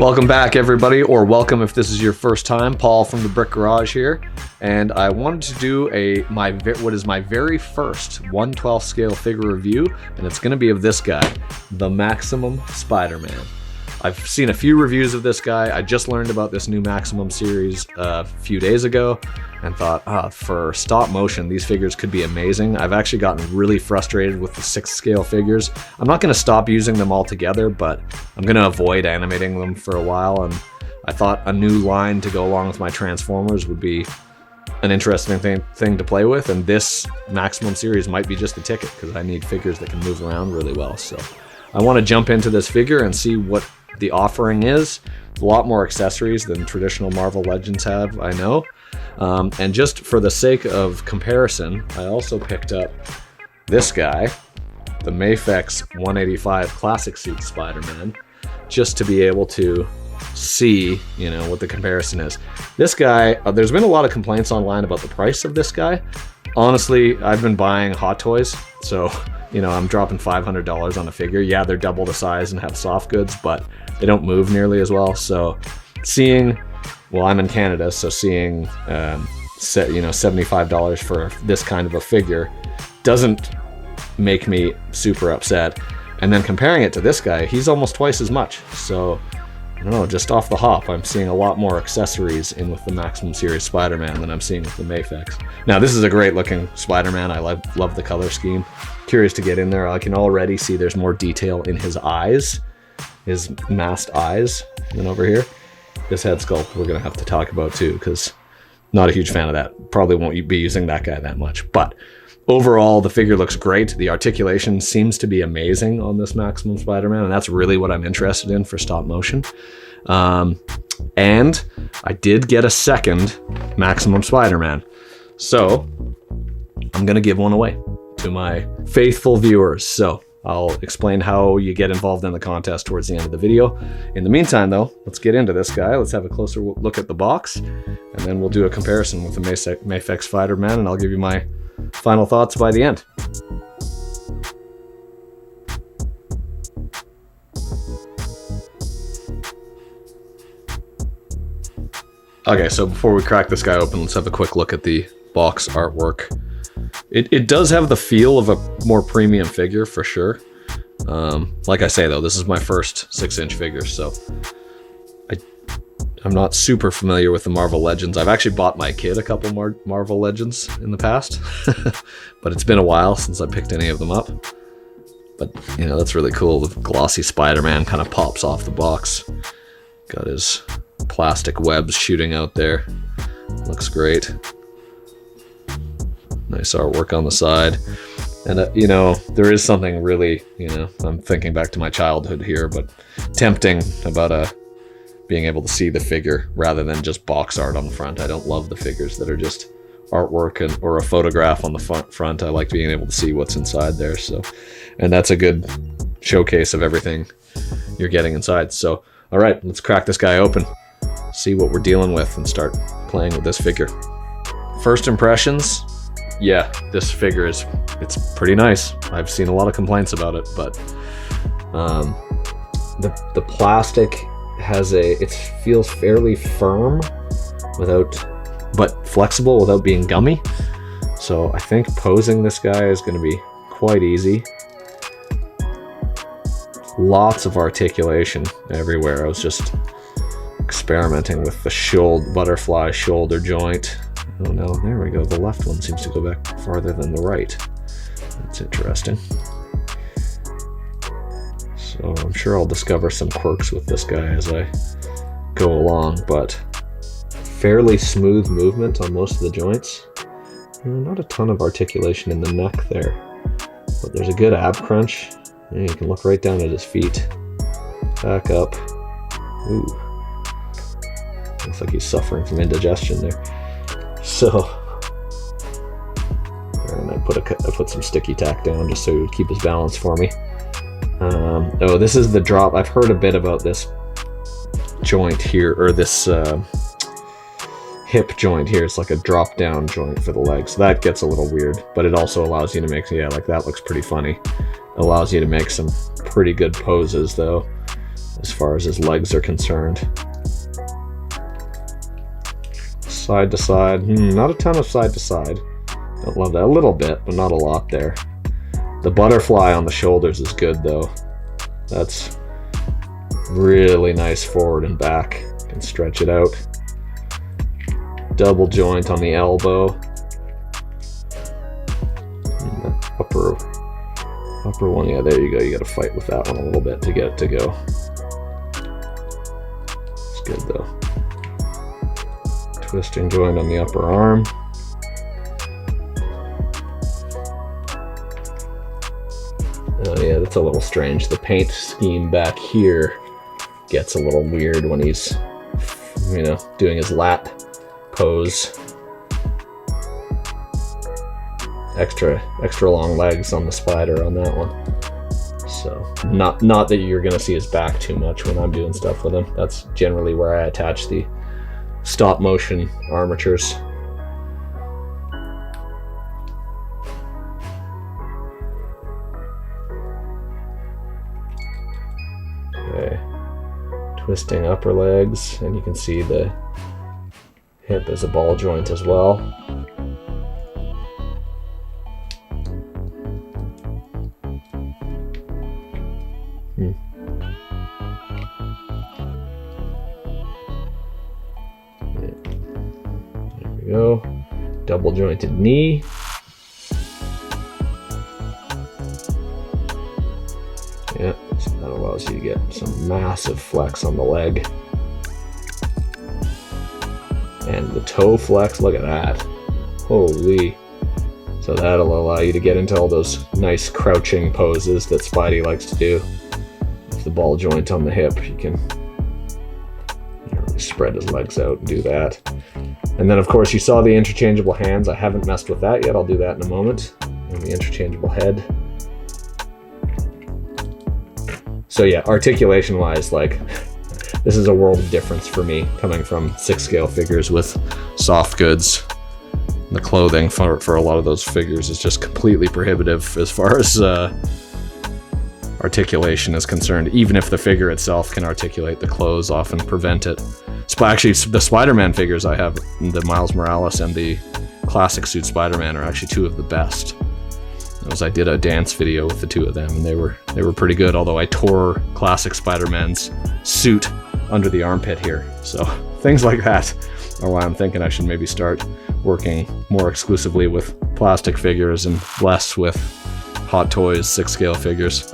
Welcome back, everybody, or welcome if this is your first time. Paul from the Brick Garage here, and I wanted to do what is my very first 1/12 scale figure review, and it's going to be of this guy, the Maximum Spider-Man. I've seen a few reviews of this guy. I just learned about this new Maximum series a few days ago and thought, for stop motion, these figures could be amazing. I've actually gotten really frustrated with the 6th scale figures. I'm not going to stop using them altogether, but I'm going to avoid animating them for a while, and I thought a new line to go along with my Transformers would be an interesting thing to play with, and this Maximum series might be just the ticket, because I need figures that can move around really well. So I want to jump into this figure and see what the offering is. A lot more accessories than traditional Marvel Legends have, I know. And just for the sake of comparison, I also picked up this guy, the Mafex 185 Classic Suit Spider-Man, just to be able to see, what the comparison is. This guy, there's been a lot of complaints online about the price of this guy. Honestly, I've been buying Hot Toys, so I'm dropping $500 on a figure. Yeah, they're double the size and have soft goods, but they don't move nearly as well. So I'm in Canada, so seeing $75 for this kind of a figure doesn't make me super upset. And then comparing it to this guy, he's almost twice as much. So I don't know, just off the hop, I'm seeing a lot more accessories in with the Maximum Series Spider-Man than I'm seeing with the Mafex. Now, this is a great looking Spider-Man. I love the color scheme. Curious to get in there. I can already see there's more detail in his eyes, his masked eyes, than over here. This head sculpt we're going to have to talk about too, because not a huge fan of that. Probably won't be using that guy that much. But overall, the figure looks great. The articulation seems to be amazing on this Maximum Spider-Man, and that's really what I'm interested in for stop motion. And I did get a second Maximum Spider-Man. So I'm going to give one away to my faithful viewers. So I'll explain how you get involved in the contest towards the end of the video. In the meantime, though, let's get into this guy. Let's have a closer look at the box, and then we'll do a comparison with the Mafex Spider-Man, and I'll give you my final thoughts by the end. Okay, so before we crack this guy open, let's have a quick look at the box artwork. It does have the feel of a more premium figure for sure. Like I say though, this is my first 6-inch figure, so I'm not super familiar with the Marvel Legends. I've actually bought my kid a couple more Marvel Legends in the past, but it's been a while since I picked any of them up. But that's really cool. The glossy Spider-Man kind of pops off the box. Got his plastic webs shooting out there. Looks great. Nice artwork on the side. And there is something really, I'm thinking back to my childhood here, but tempting about being able to see the figure rather than just box art on the front. I don't love the figures that are just artwork or a photograph on the front. I like being able to see what's inside there. So, and that's a good showcase of everything you're getting inside. So, all right, let's crack this guy open, see what we're dealing with, and start playing with this figure. First impressions. Yeah, this figure it's pretty nice. I've seen a lot of complaints about it, but the plastic it feels fairly firm but flexible without being gummy. So I think posing this guy is going to be quite easy. Lots of articulation everywhere. I was just experimenting with the butterfly shoulder joint. Oh no, there we go. The left one seems to go back farther than the right. That's interesting. So I'm sure I'll discover some quirks with this guy as I go along, but fairly smooth movement on most of the joints. Not a ton of articulation in the neck there, but there's a good ab crunch. And you can look right down at his feet. Back up. Ooh. Looks like he's suffering from indigestion there. So, and I put some sticky tack down just so he would keep his balance for me. This is the drop. I've heard a bit about this joint here, or this hip joint here. It's like a drop down joint for the legs. So that gets a little weird, but it also allows you to make, like that looks pretty funny. Allows you to make some pretty good poses though. as far as his legs are concerned. Side to side, not a ton of side to side. Don't love that. A little bit, but not a lot there. The butterfly on the shoulders is good though. That's really nice forward and back. You can stretch it out. Double joint on the elbow. And the upper one, yeah, there you go. You got to fight with that one a little bit to get it to go. It's good though. Twisting joint on the upper arm. Oh yeah, that's a little strange. The paint scheme back here gets a little weird when he's, you know, doing his lat pose. Extra long legs on the spider on that one. So not that you're gonna see his back too much when I'm doing stuff with him. That's generally where I attach the stop motion armatures. Okay, twisting upper legs, and you can see the hip is a ball joint as well. There we go. Double jointed knee. Yeah, so that allows you to get some massive flex on the leg. And the toe flex, look at that. Holy. So that'll allow you to get into all those nice crouching poses that Spidey likes to do. With the ball joint on the hip, you can really spread his legs out and do that. And then of course you saw the interchangeable hands. I haven't messed with that yet. I'll do that in a moment. And the interchangeable head. So yeah, articulation wise, like, this is a world of difference for me coming from 6 scale figures with soft goods. The clothing for a lot of those figures is just completely prohibitive as far as articulation is concerned. Even if the figure itself can articulate, the clothes often prevent it. Actually, the Spider-Man figures I have, the Miles Morales and the classic suit Spider-Man, are actually 2 of the best. I did a dance video with the 2 of them, and they were pretty good, although I tore classic Spider-Man's suit under the armpit here. So things like that are why I'm thinking I should maybe start working more exclusively with plastic figures and less with Hot Toys 6 scale figures.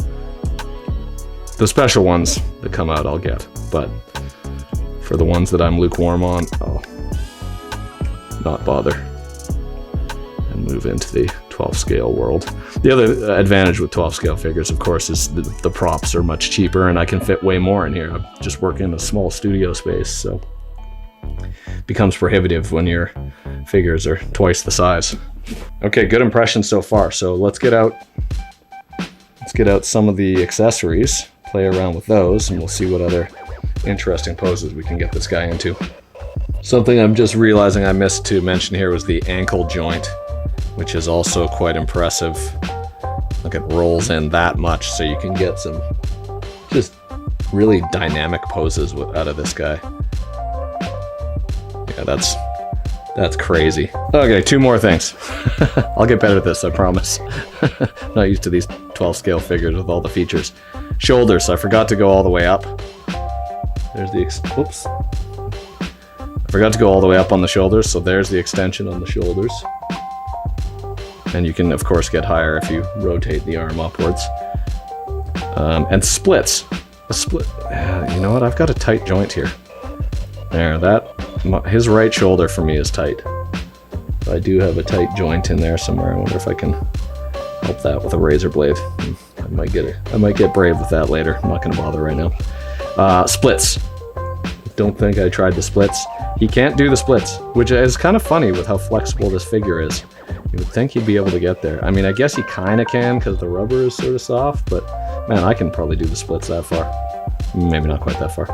The special ones that come out I'll get, but for the ones that I'm lukewarm on, I'll not bother and move into the 12 scale world. The other advantage with 12 scale figures, of course, is the props are much cheaper and I can fit way more in here. I'm just working in a small studio space, so it becomes prohibitive when your figures are twice the size. Okay, good impression so far. So let's get out some of the accessories, play around with those, and we'll see what other interesting poses we can get this guy into. Something I'm just realizing I missed to mention here was the ankle joint, which is also quite impressive. Look, it rolls in that much, so you can get some just really dynamic poses out of this guy. Yeah, that's crazy. Okay, 2 more things. I'll get better at this, I promise. Not used to these 12 scale figures with all the features. Shoulders, I forgot to go all the way up. There's the, oops. I forgot to go all the way up on the shoulders, so there's the extension on the shoulders. And you can, of course, get higher if you rotate the arm upwards. And splits. A split. You know what? I've got a tight joint here. There, his right shoulder for me is tight. I do have a tight joint in there somewhere. I wonder if I can help that with a razor blade. I might get brave with that later. I'm not going to bother right now. Splits. Don't think I tried the splits. He can't do the splits, which is kind of funny with how flexible this figure is. You would think he'd be able to get there. I mean, I guess he kind of can because the rubber is sort of soft, but man, I can probably do the splits that far. Maybe not quite that far.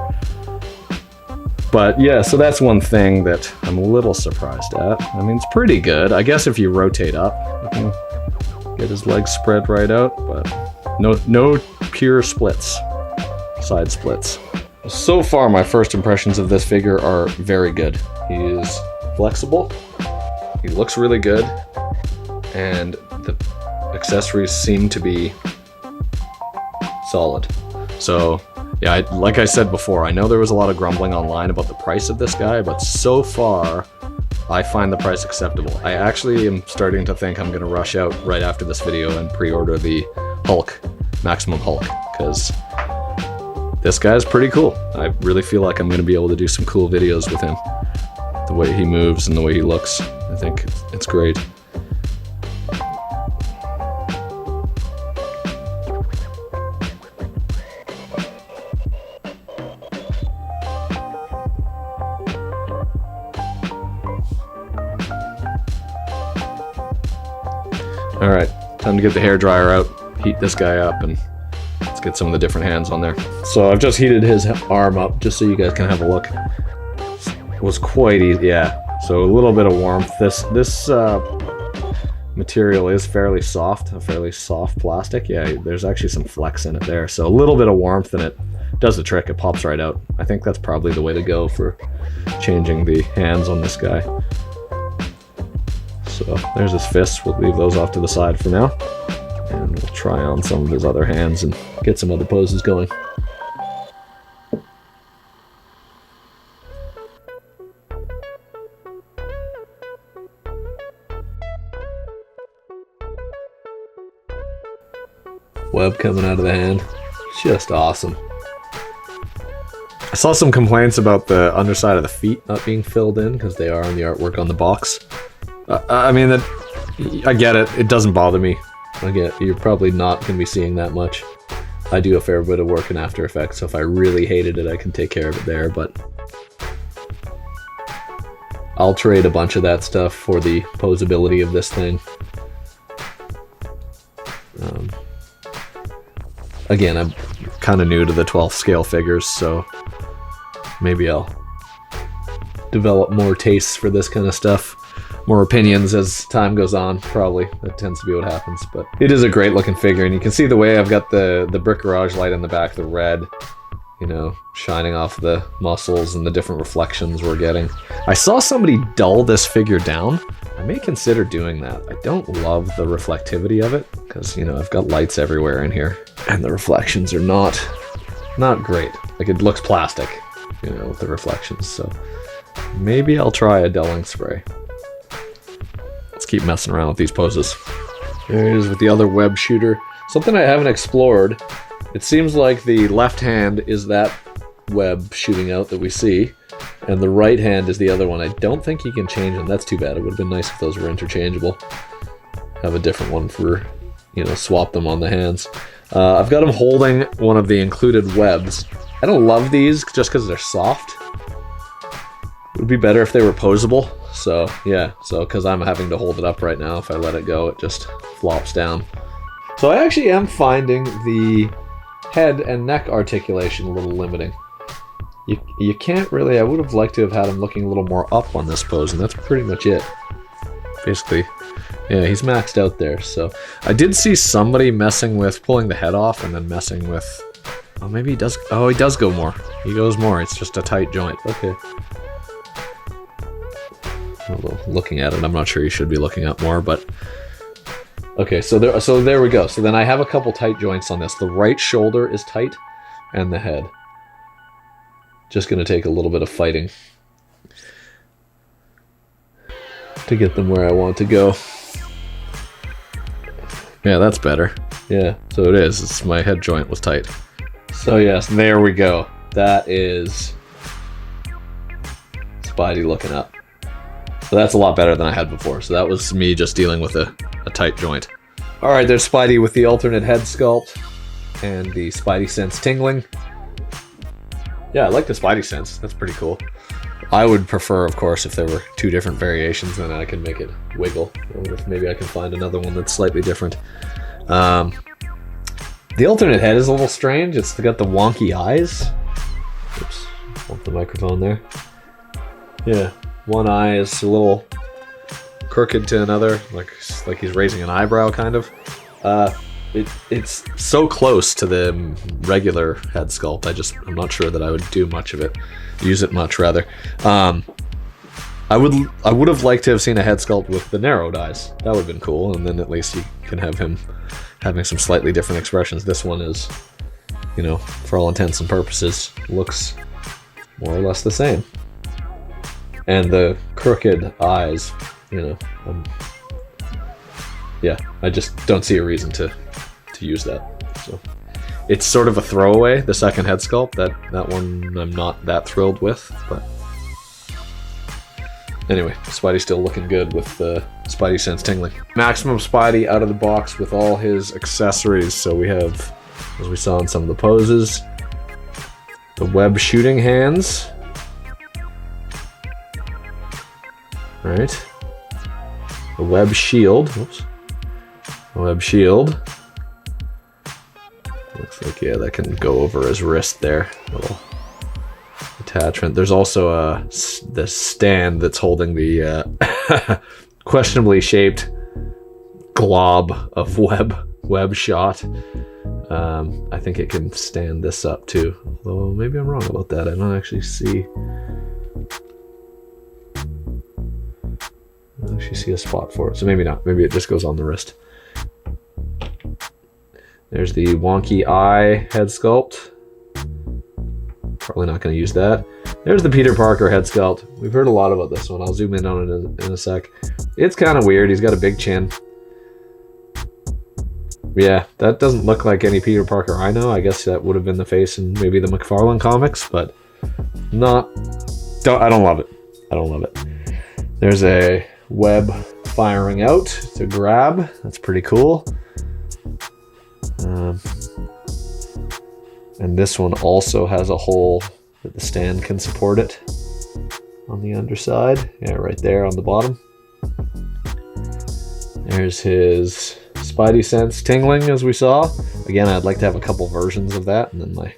But yeah, so that's one thing that I'm a little surprised at. I mean, it's pretty good. I guess if you rotate up, you can get his legs spread right out, but no pure splits, side splits. So far, my first impressions of this figure are very good. He is flexible, he looks really good, and the accessories seem to be solid. So yeah, like I said before, I know there was a lot of grumbling online about the price of this guy, but so far I find the price acceptable. I actually am starting to think I'm going to rush out right after this video and pre-order the Hulk, Maximum Hulk, because this guy's pretty cool. I really feel like I'm going to be able to do some cool videos with him. The way he moves and the way he looks, I think it's great. Alright, time to get the hairdryer out, heat this guy up, and let's get some of the different hands on there. So I've just heated his arm up, just so you guys can have a look. It was quite easy, yeah. So a little bit of warmth. This material is fairly soft, a fairly soft plastic. Yeah, there's actually some flex in it there. So a little bit of warmth and it does the trick, it pops right out. I think that's probably the way to go for changing the hands on this guy. So there's his fists, we'll leave those off to the side for now. And we'll try on some of his other hands and get some other poses going. Web coming out of the hand, just awesome. I saw some complaints about the underside of the feet not being filled in because they are on the artwork on the box. I mean, I get it. It doesn't bother me. I get you're probably not going to be seeing that much. I do a fair bit of work in After Effects, so if I really hated it, I can take care of it there, but I'll trade a bunch of that stuff for the posability of this thing. Again, I'm kind of new to the 12th scale figures, so maybe I'll develop more tastes for this kind of stuff. More opinions as time goes on, probably. That tends to be what happens, but it is a great looking figure, and you can see the way I've got the Brick Garage light in the back, the red, you know, shining off the muscles and the different reflections we're getting. I saw somebody dull this figure down. I may consider doing that. I don't love the reflectivity of it, because, you know, I've got lights everywhere in here, and the reflections are not great. Like, it looks plastic, you know, with the reflections, so maybe I'll try a dulling spray. Let's keep messing around with these poses. There he is with the other web shooter. Something I haven't explored. It seems like the left hand is that web shooting out that we see, and the right hand is the other one. I don't think he can change them. That's too bad. It would have been nice if those were interchangeable. Have a different one for, you know, swap them on the hands. I've got him holding one of the included webs. I don't love these just because they're soft. It would be better if they were posable. So yeah, because I'm having to hold it up right now. If I let it go, it just flops down. So I actually am finding the head and neck articulation a little limiting. You can't really, I would have liked to have had him looking a little more up on this pose, and that's pretty much it. Basically, yeah, he's maxed out there. So I did see somebody messing with pulling the head off and then messing with, oh, maybe he does, oh, he does go more. He goes more, it's just a tight joint. Okay. Although looking at it, I'm not sure you should be looking up more, but okay, so there we go. So then I have a couple tight joints on this. The right shoulder is tight, and the head. Just gonna take a little bit of fighting to get them where I want to go. Yeah, that's better. Yeah, so it is. It's my head joint was tight. So yes, there we go. That is Spidey looking up. So that's a lot better than I had before. So that was me just dealing with a tight joint. Alright, there's Spidey with the alternate head sculpt and the Spidey sense tingling. Yeah, I like the Spidey sense. That's pretty cool. I would prefer, of course, if there were two different variations, then I can make it wiggle. I wonder if maybe I can find another one that's slightly different. The alternate head is a little strange. It's got the wonky eyes. Oops, bump the microphone there. Yeah. One eye is a little crooked to another, like he's raising an eyebrow, kind of. it's so close to the regular head sculpt. I'm not sure that I would do much of it, use it much rather. I would have liked to have seen a head sculpt with the narrowed eyes. That would have been cool, and then at least you can have him having some slightly different expressions. This one is, you know, for all intents and purposes, looks more or less the same. And the crooked eyes, you know, yeah, I just don't see a reason to use that. So it's sort of a throwaway, the second head sculpt. That one I'm not that thrilled with, but anyway, Spidey's still looking good with the Spidey sense tingling. Maximum Spidey out of the box with all his accessories. So we have, as we saw in some of the poses, the web shooting hands. All right. The web shield. Oops. The web shield. Looks like, yeah, that can go over his wrist there. Little attachment. There's also the stand that's holding the questionably shaped glob of web shot. I think it can stand this up too. Although maybe I'm wrong about that. I don't actually see. I don't actually see a spot for it. So maybe not. Maybe it just goes on the wrist. There's the wonky eye head sculpt. Probably not going to use that. There's the Peter Parker head sculpt. We've heard a lot about this one. I'll zoom in on it in a sec. It's kind of weird. He's got a big chin. Yeah, that doesn't look like any Peter Parker I know. I guess that would have been the face in maybe the McFarlane comics, but I don't love it. I don't love it. There's a web firing out to grab. That's pretty cool. And this one also has a hole that the stand can support it on the underside. Yeah, right there on the bottom. There's his Spidey sense tingling, as we saw. Again, I'd like to have a couple versions of that, and then my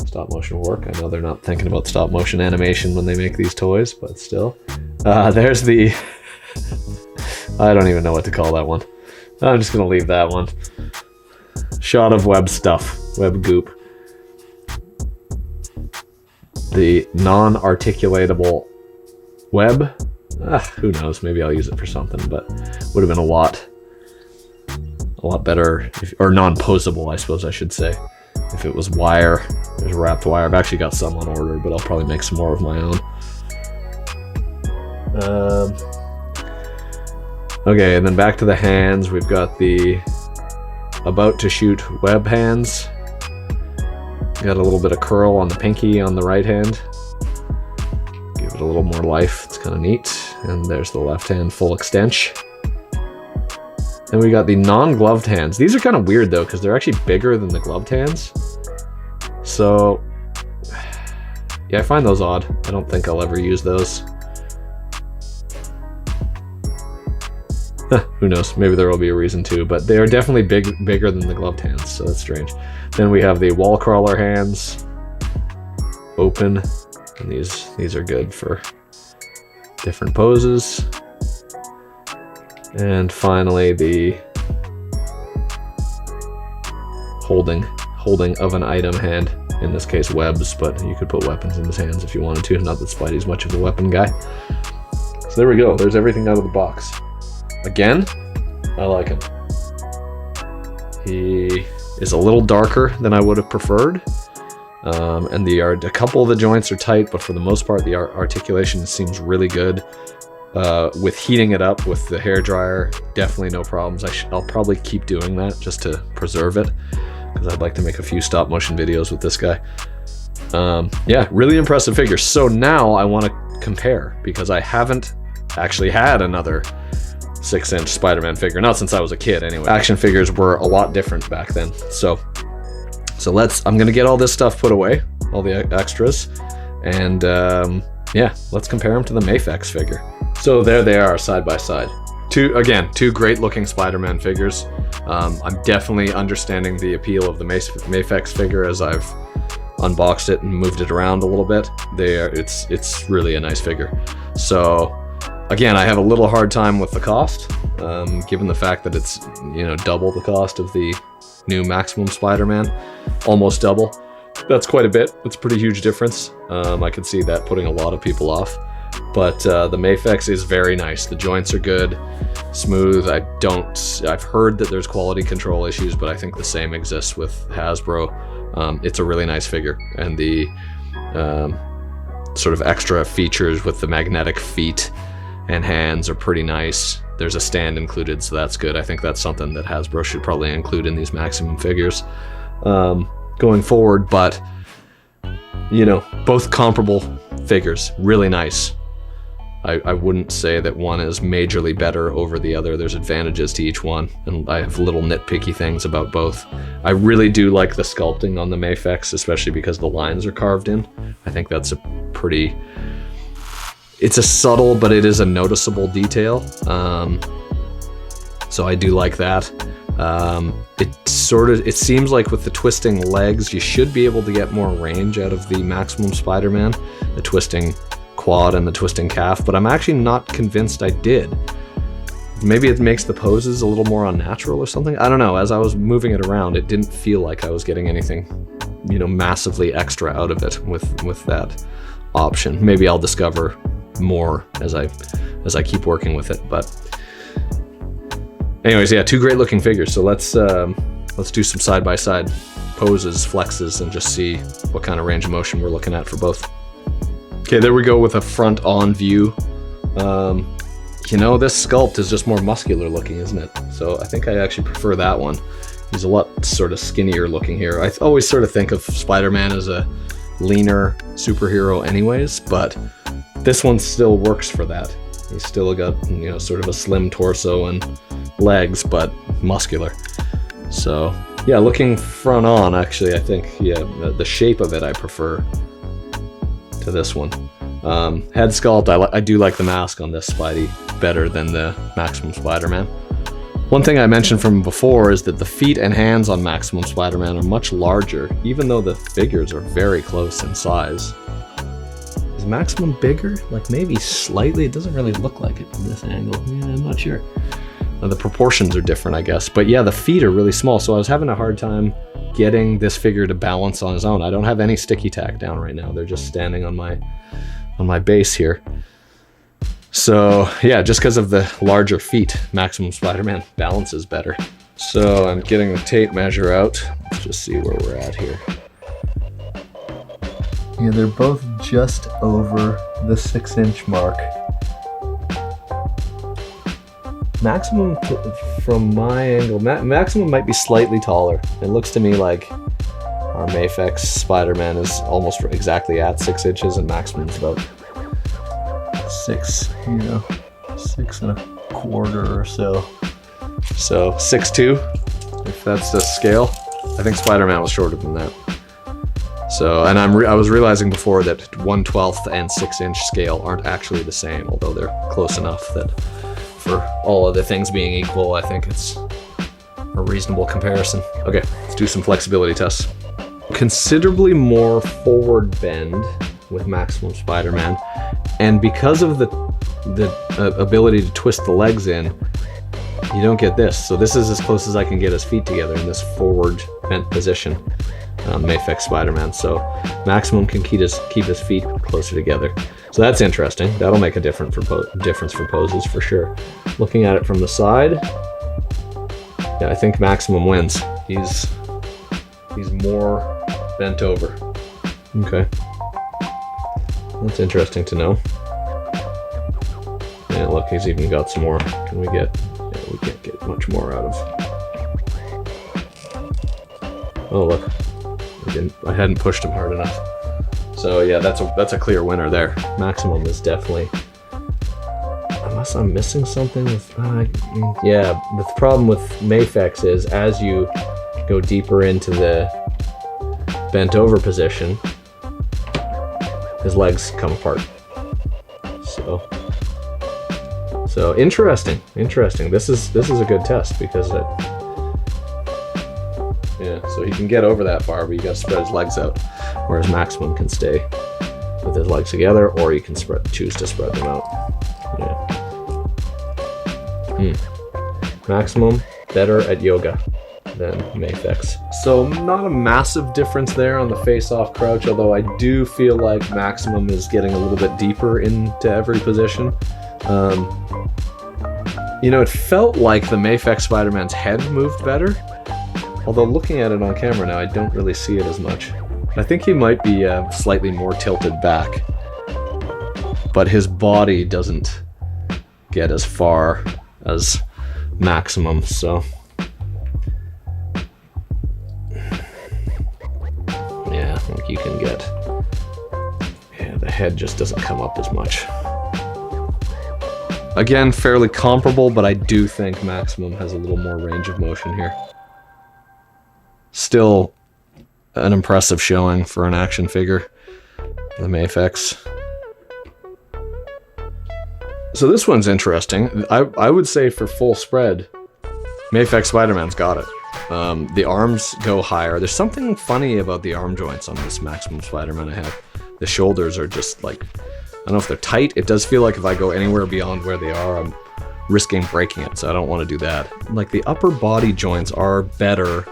stop motion will work. I know they're not thinking about stop motion animation when they make these toys, but still. There's the... I don't even know what to call that one. I'm just gonna leave that one. Shot of web stuff, web goop. The non-articulatable web. Who knows? Maybe I'll use it for something, but would have been a lot better, or non-posable, I suppose I should say, if it was wire. There's wrapped wire. I've actually got some on order, but I'll probably make some more of my own. Okay, and then back to the hands. We've got the about to shoot web hands. Got a little bit of curl on the pinky on the right hand. Give it a little more life. It's kind of neat. And there's the left hand full extension. And we got the non-gloved hands. These are kind of weird though, because they're actually bigger than the gloved hands. So, yeah, I find those odd. I don't think I'll ever use those. Who knows? Maybe there will be a reason to, but they are definitely bigger than the gloved hands, so that's strange. Then we have the wall crawler hands, open, and these are good for different poses. And finally, the holding of an item hand. In this case, webs, but you could put weapons in his hands if you wanted to. Not that Spidey's much of a weapon guy. So there we go. There's everything out of the box. Again, I like him. He is a little darker than I would have preferred. And a couple of the joints are tight, but for the most part, the articulation seems really good. With heating it up with the hairdryer, definitely no problems. I'll probably keep doing that just to preserve it, because I'd like to make a few stop motion videos with this guy. Yeah, really impressive figure. So now I want to compare, because I haven't actually had another 6-inch Spider-Man figure, not since I was a kid anyway. Action figures were a lot different back then. So I'm gonna get all this stuff put away, all the extras, and yeah, let's compare them to the Mafex figure. So there they are, side by side. Two great looking Spider-Man figures. I'm definitely understanding the appeal of the Mafex figure as I've unboxed it and moved it around a little bit. It's really a nice figure. So again, I have a little hard time with the cost. given the fact that it's, you know, double the cost of the new Maximum Spider-Man, almost double. That's quite a bit. It's a pretty huge difference. I could see that putting a lot of people off. But the Mafex is very nice. The joints are good, smooth. I've heard that there's quality control issues, but I think the same exists with Hasbro. It's a really nice figure, and the sort of extra features with the magnetic feet and hands are pretty nice. There's a stand included, so that's good. I think that's something that Hasbro should probably include in these Maximum figures going forward. But, you know, both comparable figures, really nice. I wouldn't say that one is majorly better over the other. There's advantages to each one, and I have little nitpicky things about both. I really do like the sculpting on the Mafex, especially because the lines are carved in. I think that's a pretty... It's a subtle, but it is a noticeable detail. So I do like that. It seems like with the twisting legs, you should be able to get more range out of the Maximum Spider-Man, the twisting quad and the twisting calf, but I'm actually not convinced I did. Maybe it makes the poses a little more unnatural or something. I don't know. As I was moving it around, it didn't feel like I was getting anything, you know, massively extra out of it with that option. Maybe I'll discover more as I keep working with it. But anyways, yeah, two great looking figures. So let's do some side-by-side poses, flexes, and just see what kind of range of motion we're looking at for both. Okay, there we go with a front-on view. You know, this sculpt is just more muscular looking, isn't it? So I think I actually prefer that one. He's a lot sort of skinnier looking here. I always sort of think of Spider-Man as a leaner superhero anyways, but this one still works for that. He's still got, you know, sort of a slim torso and legs, but muscular. So yeah, looking front on, actually, I think, yeah, the shape of it I prefer to this one. Head sculpt, I do like the mask on this Spidey better than the Maximum Spider-Man. One thing I mentioned from before is that the feet and hands on Maximum Spider-Man are much larger, even though the figures are very close in size. Is Maximum bigger? Like maybe slightly? It doesn't really look like it from this angle. Yeah, I'm not sure. The proportions are different, I guess. But yeah, the feet are really small, so I was having a hard time getting this figure to balance on his own. I don't have any sticky tack down right now. They're just standing on my base here. So yeah, just because of the larger feet, Maximum Spider-Man balances better. So I'm getting the tape measure out. Let's just see where we're at here. Yeah, they're both just over the 6-inch mark. Maximum, from my angle, Maximum might be slightly taller. It looks to me like our Mafex Spider-Man is almost exactly at 6 inches, and Maximum's about 6, you know, 6 1/4 or so. So 6'2", if that's the scale. I think Spider-Man was shorter than that. So, and I was realizing before that 1/12 and 6-inch scale aren't actually the same, although they're close enough that for all other things being equal, I think it's a reasonable comparison. Okay, let's do some flexibility tests. Considerably more forward bend with Maximum Spider-Man, and because of the ability to twist the legs in, you don't get this. So this is as close as I can get his feet together in this forward bent position. Mafex Spider-Man. So Maximum can keep his feet closer together. So that's interesting. That'll make a difference for poses for sure. Looking at it from the side, yeah, I think Maximum wins. He's more bent over. Okay, that's interesting to know. Yeah, look, he's even got some more. Can we get? Yeah, we can't get much more out of. Oh look. I hadn't pushed him hard enough. So yeah, that's a clear winner there. Maximum is definitely, unless I'm missing something with, yeah, the problem with Mafex is as you go deeper into the bent over position, his legs come apart. So interesting. This is a good test because it, yeah, so he can get over that far, but you gotta spread his legs out. Whereas Maximum can stay with his legs together, or you can choose to spread them out. Yeah. Maximum better at yoga than Mafex. So not a massive difference there on the face-off crouch, although I do feel like Maximum is getting a little bit deeper into every position. You know, it felt like the Mafex Spider-Man's head moved better, although looking at it on camera now, I don't really see it as much. I think he might be slightly more tilted back, but his body doesn't get as far as Maximum, so yeah, I think you can get, yeah, the head just doesn't come up as much. Again, fairly comparable, but I do think Maximum has a little more range of motion here. Still an impressive showing for an action figure, the Mafex. So this one's interesting. I would say for full spread, Mafex Spider-Man's got it. The arms go higher. There's something funny about the arm joints on this Maximum Spider-Man I have. The shoulders are just like, I don't know if they're tight. It does feel like if I go anywhere beyond where they are, I'm risking breaking it, so I don't want to do that. Like the upper body joints are better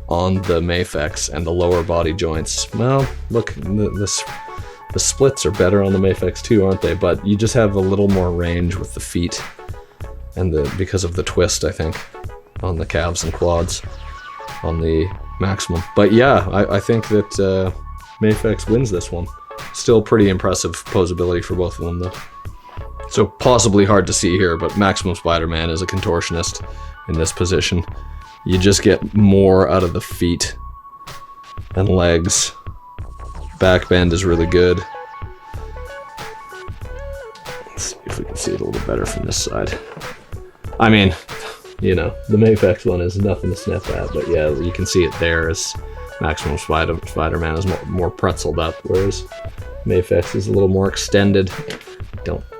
on the Mafex, and the lower body joints, well, look, the splits are better on the Mafex too, aren't they? But you just have a little more range with the feet, and because of the twist, I think, on the calves and quads on the Maximum. But yeah, I think that Mafex wins this one. Still pretty impressive posability for both of them though. So possibly hard to see here, but Maximum Spider-Man is a contortionist in this position. You just get more out of the feet and legs. Back bend is really good. Let's see if we can see it a little better from this side. I mean, you know, the Mafex one is nothing to sniff at, but yeah, you can see it there as Maximum Spider-Man is more pretzeled up, whereas Mafex is a little more extended.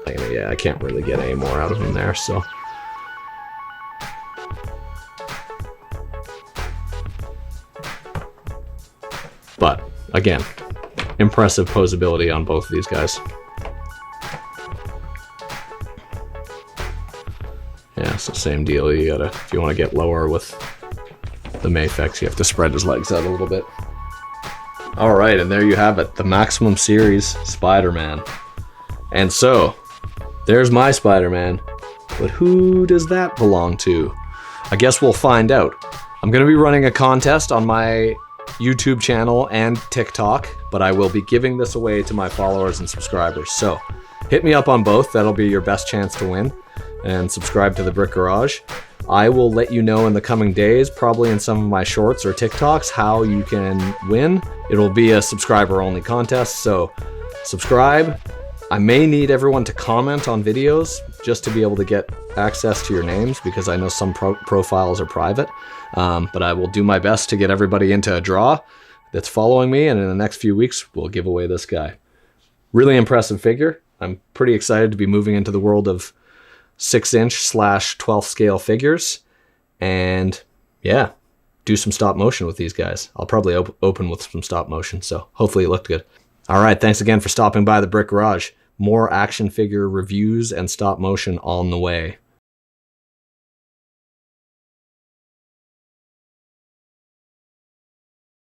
I can't really get any more out of him there, so. But again, impressive posability on both of these guys. Yeah, so same deal. You gotta, if you want to get lower with the Mafex, you have to spread his legs out a little bit. All right, and there you have it, the Maximum Series Spider-Man. And so, there's my Spider-Man, but who does that belong to? I guess we'll find out. I'm gonna be running a contest on my YouTube channel and TikTok, but I will be giving this away to my followers and subscribers. So hit me up on both. That'll be your best chance to win. And subscribe to the Brick Garage. I will let you know in the coming days, probably in some of my shorts or TikToks, how you can win. It'll be a subscriber only contest, so subscribe. I may need everyone to comment on videos just to be able to get access to your names, because I know some profiles are private. But I will do my best to get everybody into a draw that's following me, and in the next few weeks, we'll give away this guy. Really impressive figure. I'm pretty excited to be moving into the world of 6"/12 scale figures, and yeah, do some stop motion with these guys. I'll probably open with some stop motion, so hopefully it looked good. All right, thanks again for stopping by the Brick Garage. More action figure reviews and stop motion on the way.